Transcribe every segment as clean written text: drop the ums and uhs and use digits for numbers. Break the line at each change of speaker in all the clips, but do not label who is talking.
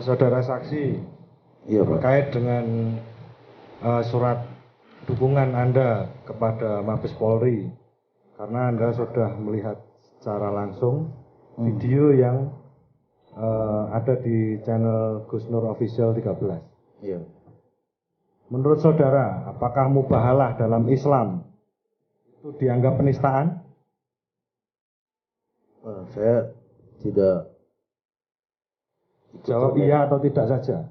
Saudara saksi,
Iya, Pak.
terkait dengan surat dukungan Anda kepada Mabes Polri, karena Anda sudah melihat secara langsung video yang ada di channel Gus Nur Official 13.
Iya.
Menurut saudara, apakah mubahalah dalam Islam itu dianggap penistaan?
Saya tidak
Jawab iya atau tidak saja.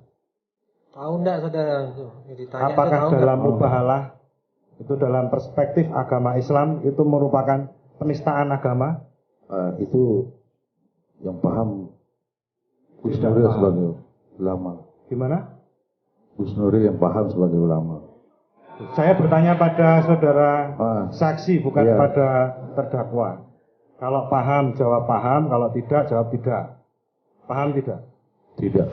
Tahu enggak saudara? Ditanya
Apakah
tahu
dalam
enggak?
mubahalah itu dalam perspektif agama Islam itu merupakan penistaan agama?
itu yang paham Gus
Tidak
Nuril
paham.
sebagai ulama.
Gimana?
Gus Nuril yang paham sebagai ulama.
Saya bertanya pada saudara saksi, bukan
Iya.
pada terdakwa. Kalau paham, jawab paham. Kalau tidak, jawab tidak. Paham tidak?
Tidak.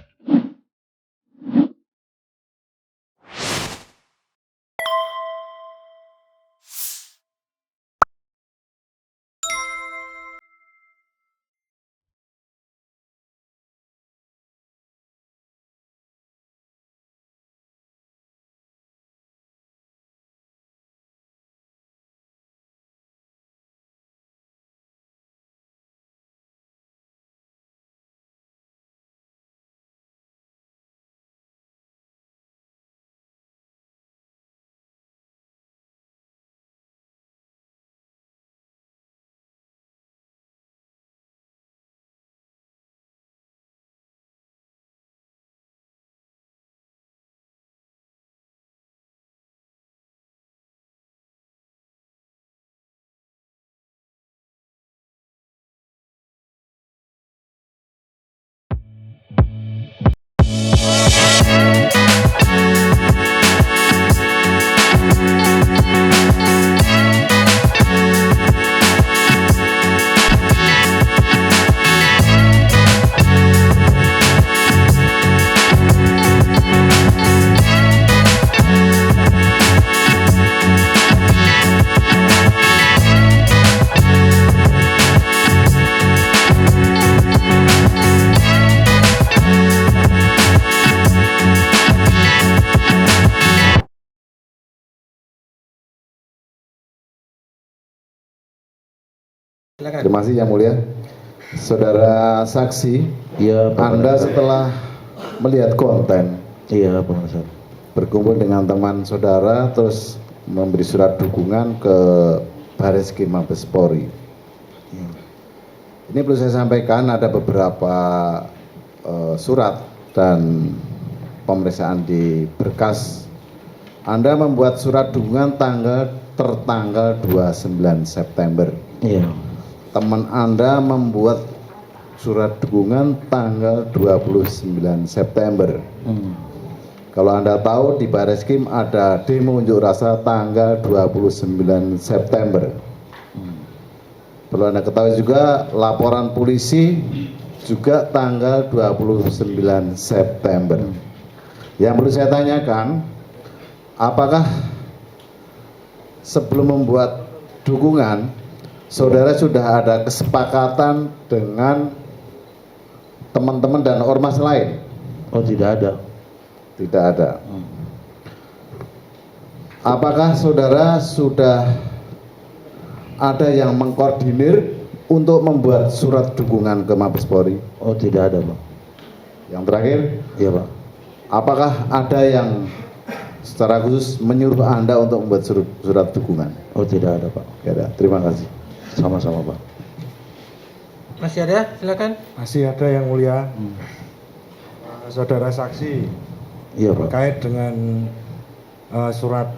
Silakan.
Terima kasih Yang Mulia. Saudara saksi,
Iya, Pak.
Anda setelah melihat konten
Iya, Pak Masar.
berkumpul dengan teman saudara terus memberi surat dukungan ke Bareskrim Mabes Polri. Ini perlu saya sampaikan ada beberapa surat dan pemeriksaan di berkas. Anda membuat surat dukungan tertanggal 29 September.
Iya.
Teman Anda membuat surat dukungan tanggal 29 September. Kalau Anda tahu di Bareskrim ada demo unjuk rasa tanggal 29 September. Perlu Anda ketahui juga laporan polisi juga tanggal 29 September. Yang perlu saya tanyakan, apakah sebelum membuat dukungan saudara sudah ada kesepakatan dengan teman-teman dan ormas lain?
Oh, tidak ada.
Tidak ada. Apakah saudara sudah ada yang mengkoordinir untuk membuat surat dukungan ke Mabes Polri?
Oh, tidak ada, Pak.
Yang terakhir,
Iya, Pak.
apakah ada yang secara khusus menyuruh Anda untuk membuat surat dukungan?
Oh, tidak ada, Pak.
Tidak ada. Terima kasih.
Sama-sama, Pak.
Masih ada? Silakan.
Masih ada Yang Mulia. Saudara saksi,
Iya, Pak.
terkait dengan surat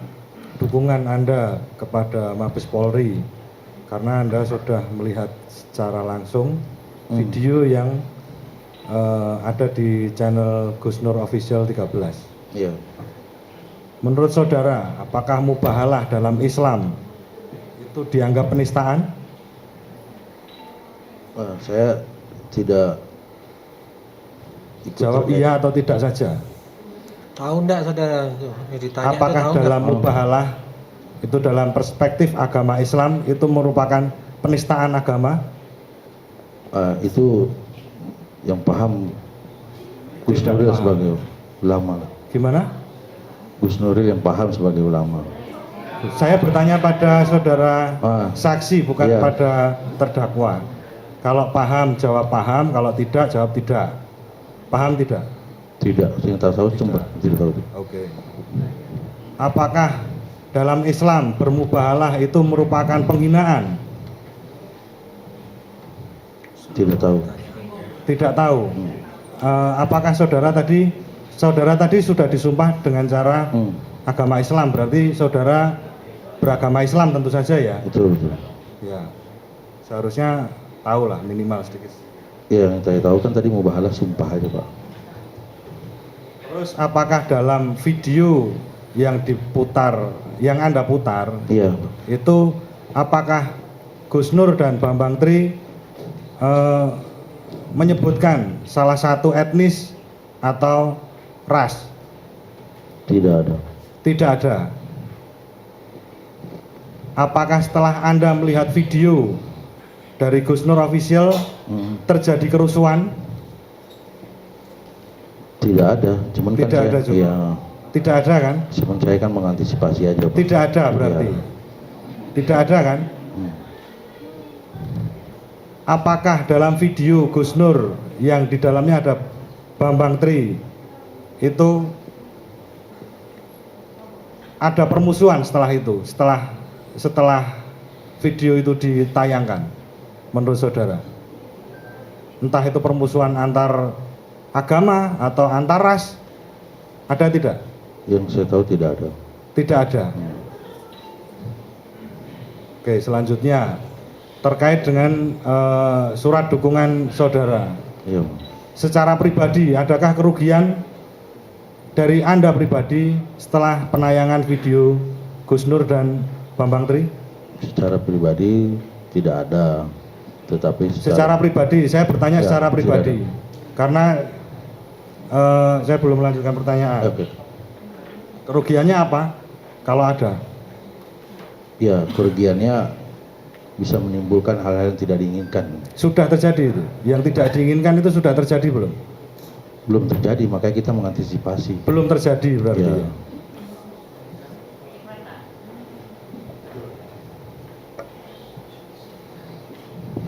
dukungan Anda kepada Mabes Polri, karena Anda sudah melihat secara langsung video yang ada di channel Gus Nur Official 13.
Iya.
Menurut saudara, apakah mubahalah dalam Islam itu dianggap penistaan?
Saya tidak ikut
Jawab
terkait.
iya atau tidak saja.
Tahu enggak saudara? Ditanya
Apakah
tahu
dalam
enggak?
mubahalah itu dalam perspektif agama Islam itu merupakan penistaan agama?
Itu yang paham Gus
Tidak
Nuril
paham.
sebagai ulama.
Gimana?
Gus Nuril yang paham sebagai ulama.
Saya bertanya pada saudara saksi, bukan
iya.
pada terdakwa. Kalau paham, jawab paham. Kalau tidak, jawab tidak. Paham tidak?
Tidak, yang tahu saya cuma tidak tahu.
Oke. Apakah dalam Islam bermubahalah itu merupakan penghinaan?
Tidak tahu.
Tidak tahu. Apakah saudara tadi sudah disumpah dengan cara agama Islam, berarti saudara beragama Islam tentu saja ya?
Betul, betul.
Ya. Seharusnya tahu lah minimal sedikit.
Ya, yang saya tahu kan tadi mubahalah sumpah aja, Pak.
Terus apakah dalam video yang diputar, yang Anda putar,
Iya.
itu apakah Gus Nur dan Bambang Tri menyebutkan salah satu etnis atau ras?
Tidak ada.
Tidak ada. Apakah setelah Anda melihat video dari Gus Nur Official terjadi kerusuhan?
Tidak ada. Cuman
Tidak
kan
ada
saya,
juga.
ya,
Tidak ada kan?
cuman saya kan mengantisipasi aja, Pak.
Tidak ada berarti.
Iya.
Tidak ada kan? Apakah dalam video Gus Nur yang di dalamnya ada Bambang Tri itu ada permusuhan setelah itu, setelah video itu ditayangkan menurut saudara? Entah itu permusuhan antar agama atau antar ras, ada tidak?
Yang saya tahu tidak ada.
Tidak ada. Oke, selanjutnya terkait dengan surat dukungan saudara.
Iya.
Secara pribadi, adakah kerugian dari Anda pribadi setelah penayangan video Gus Nur dan Bambang Tri?
Secara pribadi tidak ada. Tetapi
Secara pribadi, saya bertanya
Ya,
secara
tidak
pribadi. Karena saya belum melanjutkan pertanyaan.
Oke.
Kerugiannya apa? Kalau ada?
Ya, kerugiannya bisa menimbulkan hal-hal yang tidak diinginkan.
Sudah terjadi itu? Yang tidak diinginkan itu sudah terjadi belum?
Belum terjadi, makanya kita mengantisipasi.
Belum terjadi berarti.
Ya.
Ya.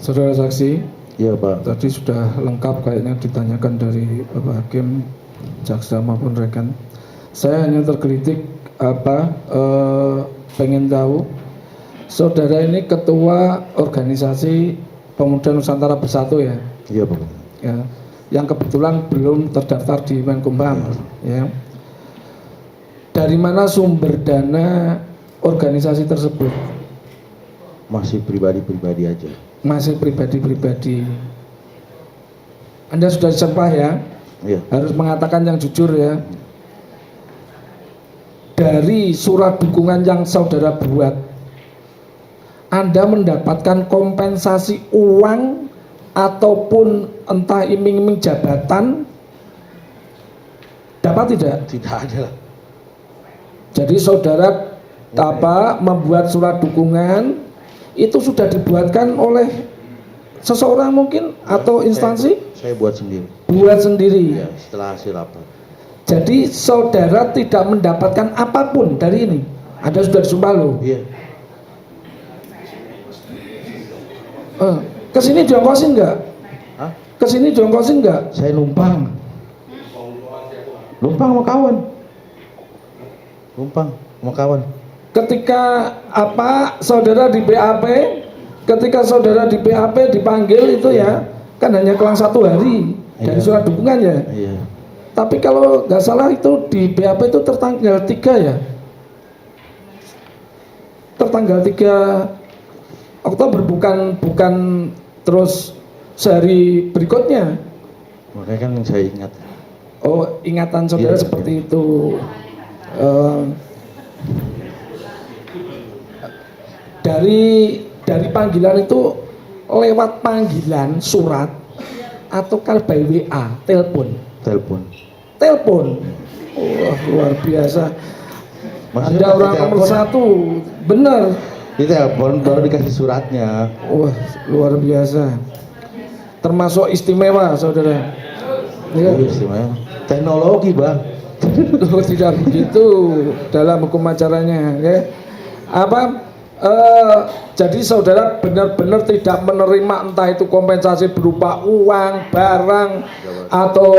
Saudara saksi,
Iya, Pak.
tadi sudah lengkap kayaknya ditanyakan dari Bapak Hakim, jaksa maupun rekan. Saya hanya tergelitik pengen tahu, saudara ini ketua organisasi Pemuda Nusantara Bersatu ya?
Iya, Pak.
Ya, yang kebetulan belum terdaftar di Menkumham. Ya. Dari mana sumber dana organisasi tersebut?
Masih pribadi-pribadi aja.
Masih pribadi-pribadi. Anda sudah disumpah ya?
Iya.
Harus mengatakan yang jujur ya. Dari surat dukungan yang saudara buat, Anda mendapatkan kompensasi uang ataupun entah iming-iming jabatan, dapat tidak?
Tidak ada.
Jadi saudara membuat surat dukungan itu sudah dibuatkan oleh seseorang mungkin atau instansi?
Saya buat sendiri.
Buat sendiri.
Ya, setelah hasil rapat.
Jadi saudara tidak mendapatkan apapun dari ini. Anda sudah disumpah loh.
Iya.
Kesini diongkosin nggak?
Hah?
Kesini diongkosin nggak?
Saya numpang. Numpang sama kawan. Numpang sama kawan.
Ketika saudara di BAP, ketika saudara di BAP dipanggil itu ya, kan hanya kelang 1 hari dari
Iya.
surat dukungan ya.
Iya.
Tapi kalau nggak salah itu di BAP itu tertanggal 3 ya. Tertanggal 3 Oktober bukan terus sehari berikutnya.
Makanya kan saya ingat.
Oh, ingatan saudara
Iya,
seperti
iya.
itu. Dari panggilan itu lewat panggilan surat atau by WA, telepon. Wah, luar biasa.
Maksudnya
Anda orang nomor
telepon?
1, benar.
Di telepon baru dikasih suratnya.
Wah, luar biasa. Termasuk istimewa, saudara. Ya.
Iya, istimewa. Teknologi, Bang.
Oh, tidak begitu dalam hukum acaranya, ya. Jadi saudara benar-benar tidak menerima entah itu kompensasi berupa uang, barang, atau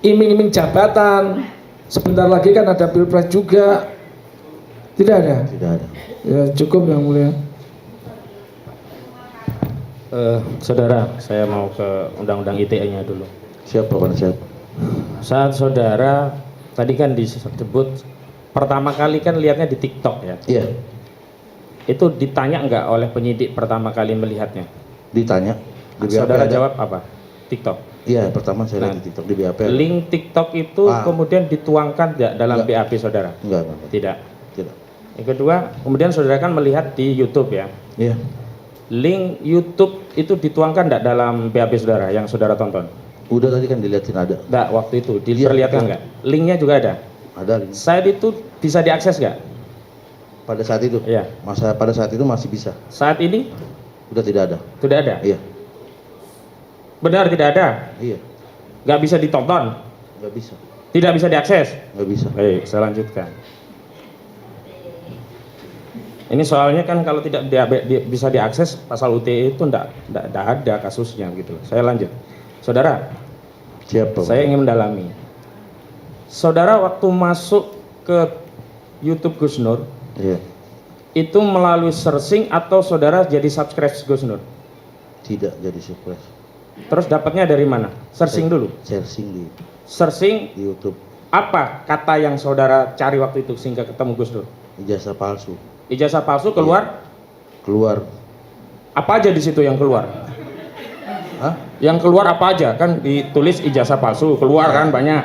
iming-iming jabatan. Sebentar lagi kan ada pilpres juga. Tidak ada.
Tidak ada.
Ya cukup yang mulia.
Saudara, saya mau ke undang-undang ITE-nya dulu.
Siapa Pak Nasihat?
Saat saudara tadi kan disebut pertama kali kan lihatnya di TikTok ya.
Iya,
Itu ditanya nggak oleh penyidik pertama kali melihatnya?
ditanya. Di BAP
Saudara
ada.
jawab apa? TikTok.
Iya, pertama saya lihat
Nah,
di TikTok di BAP. ada.
Link TikTok itu kemudian dituangkan nggak dalam
Nggak.
BAP saudara?
Enggak.
Tidak.
Tidak.
Yang kedua, kemudian saudara kan melihat di YouTube ya.
Iya.
Link YouTube itu dituangkan nggak dalam BAP saudara yang saudara tonton?
Udah tadi kan dilihatin ada.
Nggak, waktu itu
Iya,
diperlihatkan
iya.
nggak? Linknya juga ada.
Ada link.
Saat itu bisa diakses nggak?
Pada saat itu.
Iya.
Pada saat itu masih bisa.
Saat ini
Udah tidak ada.
tidak ada.
Iya.
Benar tidak ada.
Iya.
Nggak bisa ditonton.
Nggak bisa.
Tidak bisa diakses.
Nggak bisa.
Baik, saya lanjutkan. Ini soalnya kan kalau tidak bisa diakses pasal UTE itu enggak ada kasusnya gitu. Saya lanjut. Saudara,
Siapa?
saya ingin mendalami. Saudara waktu masuk ke YouTube Gus Nur
Iya.
itu melalui searching atau saudara jadi subscribe Gus Nur?
Tidak jadi surprise.
Terus dapatnya dari mana? Searching dulu.
Searching di
Searching
YouTube.
apa kata yang saudara cari waktu itu sehingga ketemu Gus Nur?
Ijazah palsu.
Ijazah palsu keluar?
Keluar.
Apa aja di situ yang keluar?
Hah?
Yang keluar apa aja? Kan ditulis ijazah palsu, keluar kan banyak.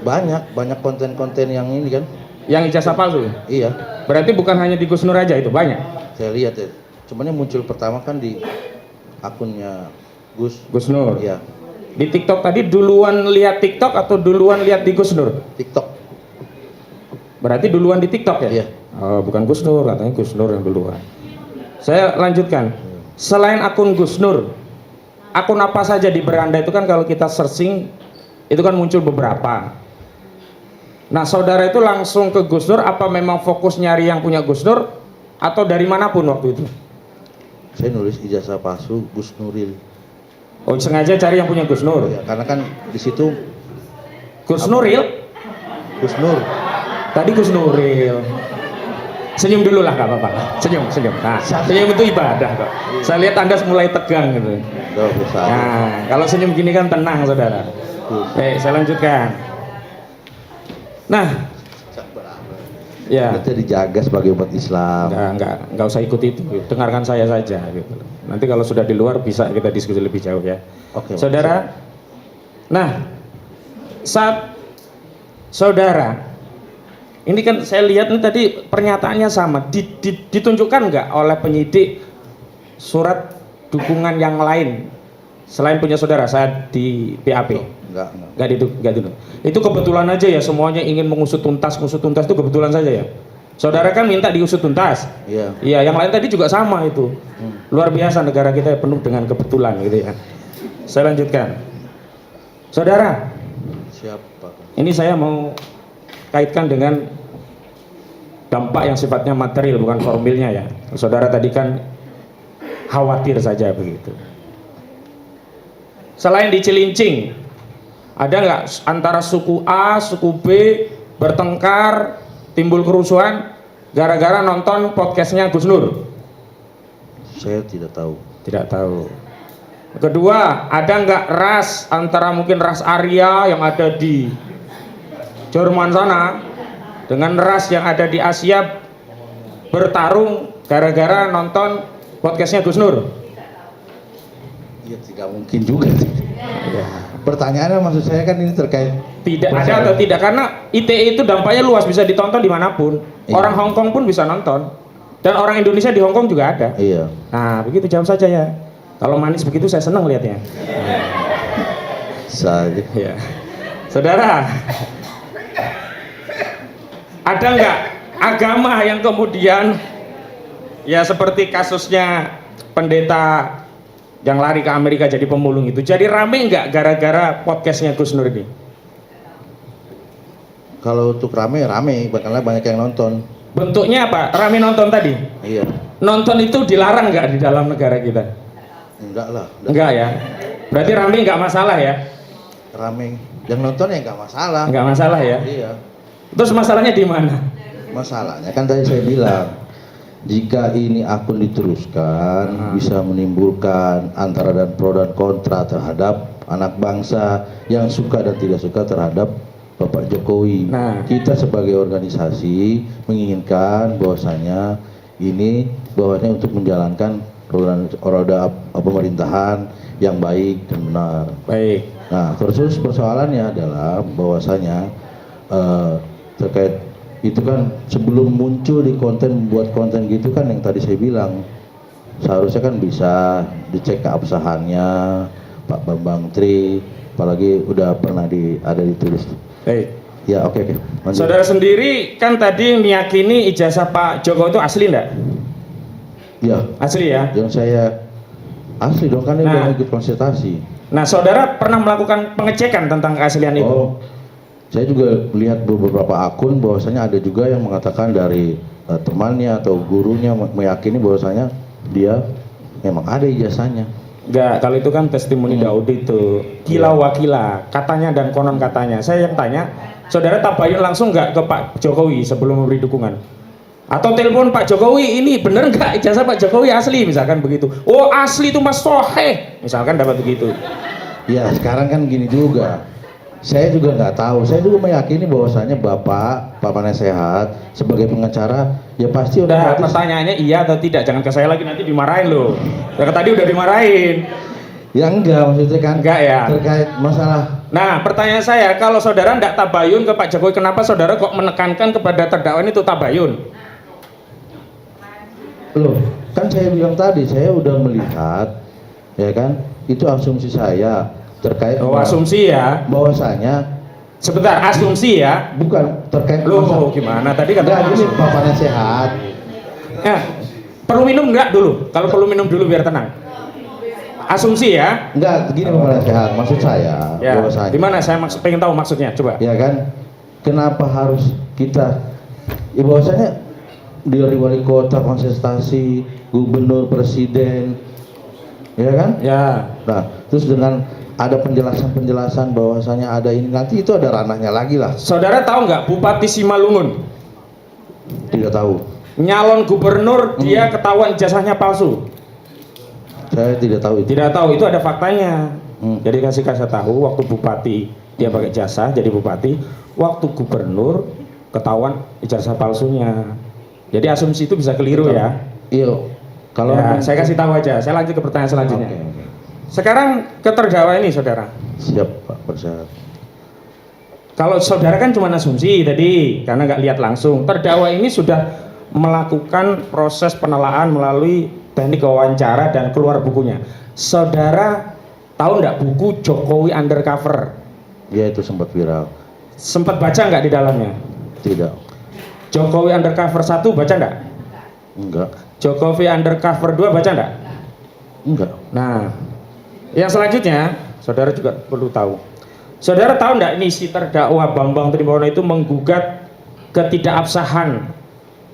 Banyak konten-konten yang ini kan.
Yang ijazah palsu.
Iya.
Berarti bukan hanya di Gus Nur aja itu, banyak.
Saya lihat ya. Cuman yang muncul pertama kan di akunnya Gus.
Gus Nur.
Iya.
Di TikTok tadi duluan lihat TikTok atau duluan lihat di Gus Nur?
TikTok.
Berarti duluan di TikTok ya?
Iya.
Oh, bukan Gus Nur, katanya Gus Nur yang duluan. Saya lanjutkan. Selain akun Gus Nur, akun apa saja di beranda itu kan kalau kita searching itu kan muncul beberapa. Nah, saudara itu langsung ke Gus Nur apa memang fokus nyari yang punya Gus Nur atau dari manapun waktu itu?
Saya nulis ijazah palsu Gus Nuril.
Oh, sengaja cari yang punya Gus Nur.
Ya, karena kan di situ
Gus Nuril?
Gus Nur.
Tadi Gus Nuril. Senyum dulu lah, nggak apa-apa. Senyum. Nah, senyum itu ibadah kok. Saya lihat Anda mulai tegang gitu.
Udah bisa.
Nah, kalau senyum gini kan tenang, saudara. Baik, saya lanjutkan. Nah, ya,
Kita dijaga sebagai umat Islam.
nggak usah ikut itu. Dengarkan saya saja. Gitu. Nanti kalau sudah di luar bisa kita diskusi lebih jauh ya.
Oke.
Saudara, nah, saat saudara, ini kan saya lihat ini tadi pernyataannya sama, ditunjukkan nggak oleh penyidik surat dukungan yang lain selain punya saudara saat di BAP?
Enggak.
Nggak itu. Itu kebetulan aja ya, semuanya ingin mengusut tuntas itu kebetulan saja ya. Saudara kan minta diusut tuntas.
Iya.
Iya, yang lain tadi juga sama itu. Luar biasa negara kita penuh dengan kebetulan gitu ya. Saya lanjutkan. Saudara,
Siapa?
ini saya mau kaitkan dengan dampak yang sifatnya material bukan formilnya ya. Saudara tadi kan khawatir saja begitu. Selain di Cilincing, ada nggak antara suku A, suku B bertengkar, timbul kerusuhan gara-gara nonton podcastnya Gus Nur?
Saya tidak tahu.
Tidak tahu. Kedua, ada nggak ras antara mungkin ras Arya yang ada di Jerman sana dengan ras yang ada di Asia bertarung gara-gara nonton podcastnya Gus Nur?
Iya, tidak mungkin juga.
Ya.
Pertanyaannya maksud saya kan ini terkait
Tidak ada atau tidak, karena ITE itu dampaknya luas, bisa ditonton dimanapun.
Iya.
Orang Hong Kong pun bisa nonton, dan orang Indonesia di Hong Kong juga ada.
Iya.
Nah begitu, jawab saja ya. Kalau manis begitu saya senang lihatnya.
Saja.
Ya. Saudara, ada nggak agama yang kemudian ya seperti kasusnya pendeta yang lari ke Amerika jadi pemulung itu. Jadi rame nggak gara-gara podcastnya Gus Nur ini?
Kalau untuk rame, karena banyak yang nonton.
Bentuknya apa? Rame nonton tadi?
Iya.
Nonton itu dilarang nggak di dalam negara kita?
Enggak lah.
Enggak ya? Berarti rame nggak masalah ya?
Rame. Yang nonton ya nggak masalah.
Nggak masalah ya?
Iya.
Terus masalahnya di mana?
Masalahnya kan tadi saya bilang, jika ini akun diteruskan bisa menimbulkan antara dan pro dan kontra terhadap anak bangsa yang suka dan tidak suka terhadap Bapak Jokowi.
Nah.
Kita sebagai organisasi menginginkan bahwasanya untuk menjalankan roda pemerintahan yang baik dan benar.
Baik.
Nah, terus persoalannya adalah bahwasanya terkait itu kan sebelum muncul di membuat konten gitu kan yang tadi saya bilang seharusnya kan bisa dicek keabsahannya Pak Bambang Tri, apalagi udah pernah ada ditulis.
Baik.
Ya oke. Lanjut.
Saudara sendiri kan tadi meyakini ijazah Pak Jokowi itu asli enggak?
Ya.
Asli ya?
Yang saya asli dong kan dia
Nah.
udah ikut konsultasi.
Nah, saudara pernah melakukan pengecekan tentang keaslian itu?
Oh, saya juga melihat beberapa akun bahwasanya ada juga yang mengatakan dari temannya atau gurunya meyakini bahwasanya dia memang ada ijazahnya.
Enggak, kalau itu kan testimoni Daud itu kila wakila, katanya dan konon katanya. Saya yang tanya, saudara tabayun langsung nggak ke Pak Jokowi sebelum memberi dukungan? Atau telepon Pak Jokowi, ini bener nggak ijazah Pak Jokowi asli, misalkan begitu? Oh asli itu Mas Soheh, misalkan dapat begitu.
Ya sekarang kan gini juga, saya juga nggak tahu, saya juga meyakini bahwasanya Bapak Penasehat sebagai pengacara ya pasti
Udah,
otomatis.
pertanyaannya iya atau tidak, jangan ke saya lagi nanti dimarahin loh. Yang tadi udah dimarahin.
Ya enggak, maksudnya kan
Enggak ya.
terkait masalah.
Nah, pertanyaan saya, kalau saudara tidak tabayun ke Pak Jokowi, kenapa saudara kok menekankan kepada terdakwa itu tabayun?
Loh, kan saya bilang tadi saya udah melihat, ya kan, itu asumsi saya terkait
Oh, asumsi ya.
bahwasanya
Sebentar, asumsi ya.
bukan terkait
Loh, gimana? Tadi
Enggak,
kata
ini Bapak Penasehat.
Nah, perlu minum enggak dulu? Kalau perlu minum dulu biar tenang. Asumsi ya.
Enggak, begini Bapak Penasehat, maksud saya
Ya.
bahwasanya
Di mana saya pengen tahu maksudnya? Coba.
ya kan, kenapa harus kita ya bahwasanya dari wali kota, konsultasi, gubernur, presiden, ya kan?
Ya.
Nah, terus dengan ada penjelasan bahwasanya ada ini, nanti itu ada ranahnya lagi lah.
Saudara tahu nggak Bupati Simalungun
Tidak tahu.
nyalon gubernur dia ketahuan ijazahnya palsu?
Saya tidak tahu itu.
Tidak tahu, itu ada faktanya.
Hmm.
Jadi kasih tahu waktu bupati dia pakai jasa jadi bupati, waktu gubernur ketahuan ijazah palsunya. Jadi asumsi itu bisa keliru ya.
Iya. Kalau
Ya, saya kasih tahu aja. Saya lanjut ke pertanyaan selanjutnya.
Oke.
Sekarang ke terdakwa ini, saudara.
Siap Pak Penasehat.
Kalau saudara kan cuma asumsi tadi karena nggak lihat langsung. Terdakwa ini sudah melakukan proses penelaan melalui teknik wawancara dan keluar bukunya. Saudara tahu nggak buku Jokowi Undercover?
Ya itu sempat viral.
Sempat baca nggak di dalamnya?
Tidak.
Jokowi Undercover 1 baca nggak?
Enggak.
Jokowi Undercover 2 baca nggak?
Enggak.
Nah, yang selanjutnya saudara juga perlu tahu. Saudara tahu nggak ini si terdakwa Bambang Trimurno itu menggugat ketidakabsahan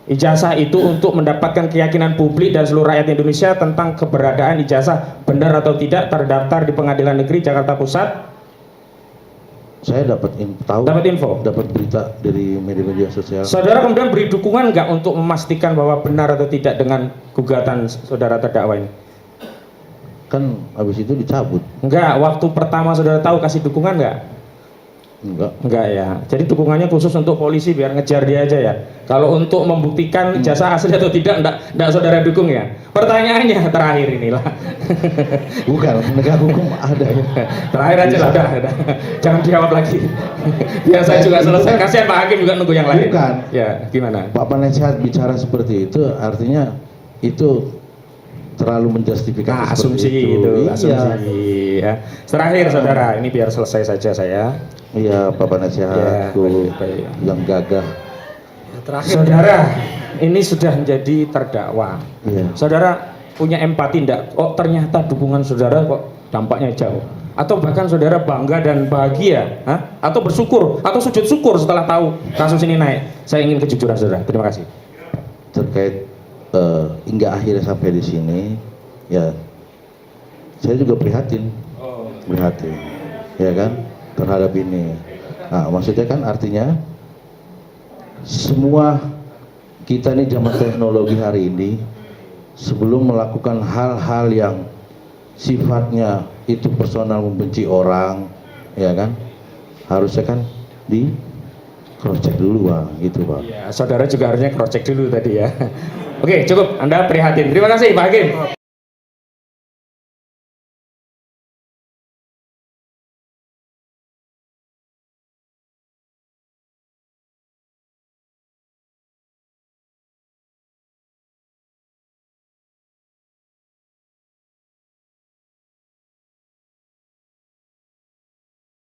ijazah itu untuk mendapatkan keyakinan publik dan seluruh rakyat Indonesia tentang keberadaan ijazah benar atau tidak terdaftar di Pengadilan Negeri Jakarta Pusat.
Saya dapat
info.
dapat berita dari media-media sosial.
Saudara kemudian beri dukungan nggak untuk memastikan bahwa benar atau tidak dengan gugatan saudara terdakwa ini?
Kan habis itu dicabut.
Enggak, waktu pertama saudara tahu kasih dukungan nggak?
Enggak.
Enggak ya. Jadi dukungannya khusus untuk polisi biar ngejar dia aja ya. Kalau untuk membuktikan ijazah asli atau tidak enggak saudara dukung ya. Pertanyaannya terakhir inilah.
Bukan, penegak hukum ada ya.
Terakhir aja lah, udah. Jangan dijawab lagi. Biar saya juga selesai. Kasihan Pak Hakim juga nunggu yang lain.
Bukan.
Ya, gimana?
Pak Penasehat bicara seperti itu artinya itu terlalu menjustifikasi
Nah, asumsi
seperti
itu,
Iya.
asumsi ya. Terakhir saudara, ini biar selesai saja saya.
Iya, Pak Penasehatku
Ya, baik.
yang gagah.
Terakhir
Saudara, ini sudah menjadi terdakwa.
Iya.
Saudara punya empati enggak? Oh ternyata dukungan saudara kok dampaknya jauh. Atau bahkan saudara bangga dan bahagia, atau bersyukur, atau sujud syukur setelah tahu kasus ini naik. Saya ingin kejujuran saudara. Terima kasih.
Terkait hingga akhirnya sampai di sini, ya saya juga prihatin, ya kan, terhadap ini. Nah, maksudnya kan artinya semua kita nih zaman teknologi hari ini, sebelum melakukan hal-hal yang sifatnya itu personal membenci orang, ya kan, harusnya kan di cross check dulu bang, gitu bang.
Ya, saudara juga harusnya cross check dulu tadi ya. Oke, cukup. Anda prihatin. Terima kasih Pak Hakim.